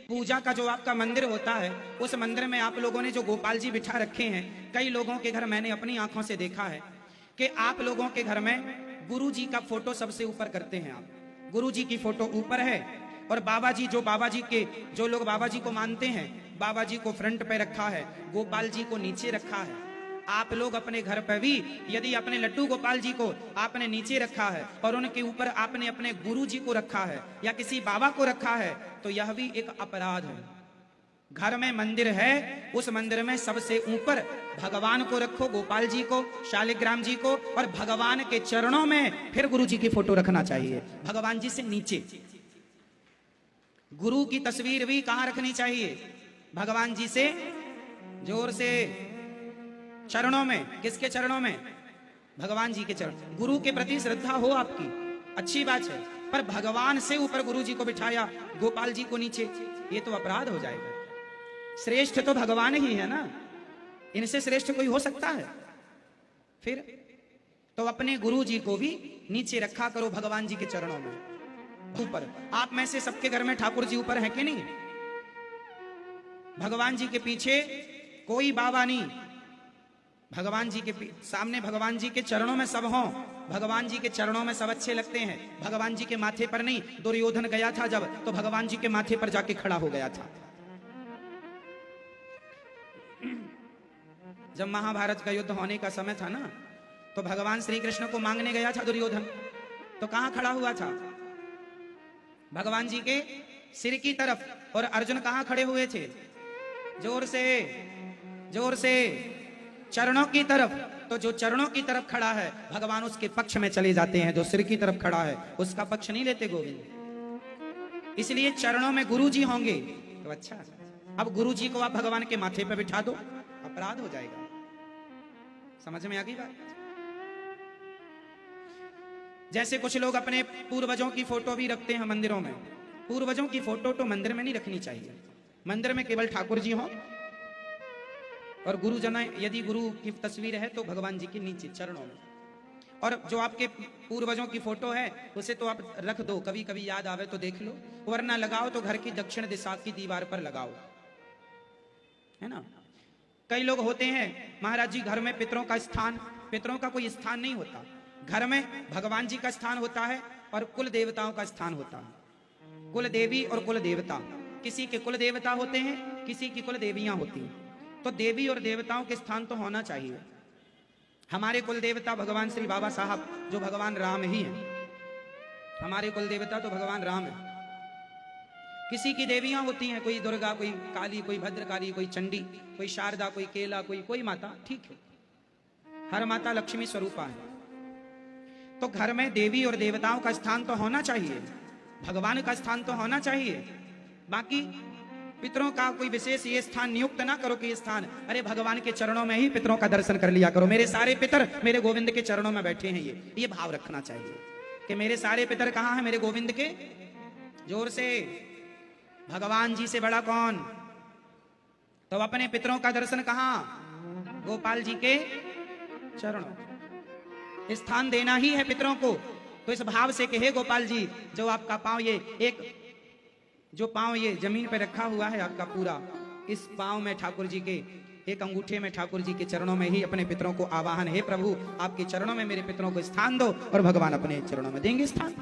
पूजा का जो आपका मंदिर होता है, उस मंदिर में आप लोगों ने जो गोपाल जी बिठा रखे हैं, कई लोगों के घर मैंने अपनी आंखों से देखा है कि आप लोगों के घर में गुरु जी का फोटो सबसे ऊपर करते हैं। आप गुरु जी की फोटो ऊपर है और बाबा जी जो लोग बाबा जी को मानते हैं, बाबा जी को फ्रंट पे रखा है, गोपाल जी को नीचे रखा है। आप लोग अपने घर पर भी यदि अपने लड्डू गोपाल जी को आपने नीचे रखा है और उनके ऊपर आपने अपने गुरु जी को रखा है या किसी बाबा को रखा है, तो यह भी एक अपराध है। घर में मंदिर है, उस मंदिर में सबसे ऊपर भगवान को रखो, गोपाल जी को, शालिग्राम जी को, और भगवान के चरणों में फिर गुरु जी की फोटो रखना चाहिए। भगवान जी से नीचे गुरु की तस्वीर भी कहां रखनी चाहिए? भगवान जी से जोर से चरणों में। किसके चरणों में? भगवान जी के चरण। गुरु के प्रति श्रद्धा हो आपकी, अच्छी बात है, पर भगवान से ऊपर गुरु जी को बिठाया, गोपाल जी को नीचे, ये तो अपराध हो जाएगा। श्रेष्ठ तो भगवान ही है ना, इनसे श्रेष्ठ कोई हो सकता है? फिर तो अपने गुरु जी को भी नीचे रखा करो, भगवान जी के चरणों में ऊपर। आप में से सबके घर में ठाकुर जी ऊपर है कि नहीं? भगवान जी के पीछे कोई बाबा नहीं, भगवान जी के सामने भगवान जी के चरणों में सब हों। भगवान जी के चरणों में सब अच्छे लगते हैं, भगवान जी के माथे पर नहीं। दुर्योधन गया था जब, तो भगवान जी के माथे पर जाके खड़ा हो गया था। जब महाभारत का युद्ध होने का समय था ना, तो भगवान श्री कृष्ण को मांगने गया था दुर्योधन, तो कहां खड़ा हुआ था? भगवान जी के सिर की तरफ। और अर्जुन कहां खड़े हुए थे? जोर से, जोर से, चरणों की तरफ। तो जो चरणों की तरफ खड़ा है, भगवान उसके पक्ष में चले जाते हैं। जो सिर की तरफ खड़ा है, उसका पक्ष नहीं लेते गोविंद। इसलिए चरणों में गुरु जी होंगे तो अच्छा। अब गुरु जी को आप भगवान के माथे पर बिठा दो, अपराध हो जाएगा। समझ में आ गई बात? जैसे कुछ लोग अपने पूर्वजों की फोटो भी रखते हैं मंदिरों में। पूर्वजों की फोटो तो मंदिर में नहीं रखनी चाहिए। मंदिर में केवल ठाकुर जी हो और गुरुजन, यदि गुरु की तस्वीर है तो भगवान जी के नीचे चरणों में। और जो आपके पूर्वजों की फोटो है उसे तो आप रख दो, कभी कभी याद आवे तो देख लो, वरना लगाओ तो घर की दक्षिण दिशा की दीवार पर लगाओ, है ना। कई लोग होते हैं महाराज जी, घर में पितरों का स्थान, पितरों का कोई स्थान नहीं होता। घर में भगवान जी का स्थान होता है और कुल देवताओं का स्थान होता है। कुल देवी और कुल देवता, किसी के कुल देवता होते हैं, किसी की कुल देवियां होती हैं। तो देवी और देवताओं के स्थान तो होना चाहिए। हमारे कुल देवता भगवान श्री बाबा साहब, जो भगवान राम ही हैं। हमारे कुल देवता तो भगवान राम है। किसी की देवियां होती हैं, कोई दुर्गा, कोई काली, कोई भद्रकाली, कोई चंडी, कोई शारदा, कोई केला, कोई माता, ठीक है। हर माता लक्ष्मी स्वरूपा है। तो घर में देवी और देवताओं का स्थान तो होना चाहिए, भगवान का स्थान तो होना चाहिए। बाकी पितरों का कोई विशेष ये स्थान नियुक्त ना करो कि ये स्थान, अरे भगवान के चरणों में ही पितरों का दर्शन कर लिया करो। मेरे सारे पितर मेरे गोविंद के चरणों में बैठे हैं, ये भाव रखना चाहिए कि मेरे सारे पितर कहां हैं? मेरे गोविंद के। जोर से, भगवान जी से बड़ा कौन? तो अपने पितरों का दर्शन कहां? गोपाल जी के चरणों। स्थान देना ही है पितरों को। तो इस भाव से कि हे गोपाल जी, जो आपका पांव, ये एक जो पांव ये जमीन पे रखा हुआ है आपका पूरा, इस पांव में ठाकुर जी के, एक अंगूठे में ठाकुर जी के चरणों में ही अपने पितरों को आवाहन, हे प्रभु आपके चरणों में मेरे पितरों को स्थान दो। और भगवान अपने चरणों में देंगे स्थान।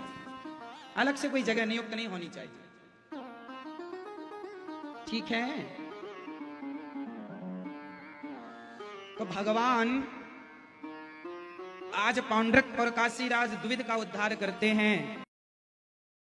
अलग से कोई जगह नियुक्त नहीं होनी चाहिए, ठीक है। तो भगवान आज पौंड्रक और काशीराज द्विविध का उद्धार करते हैं।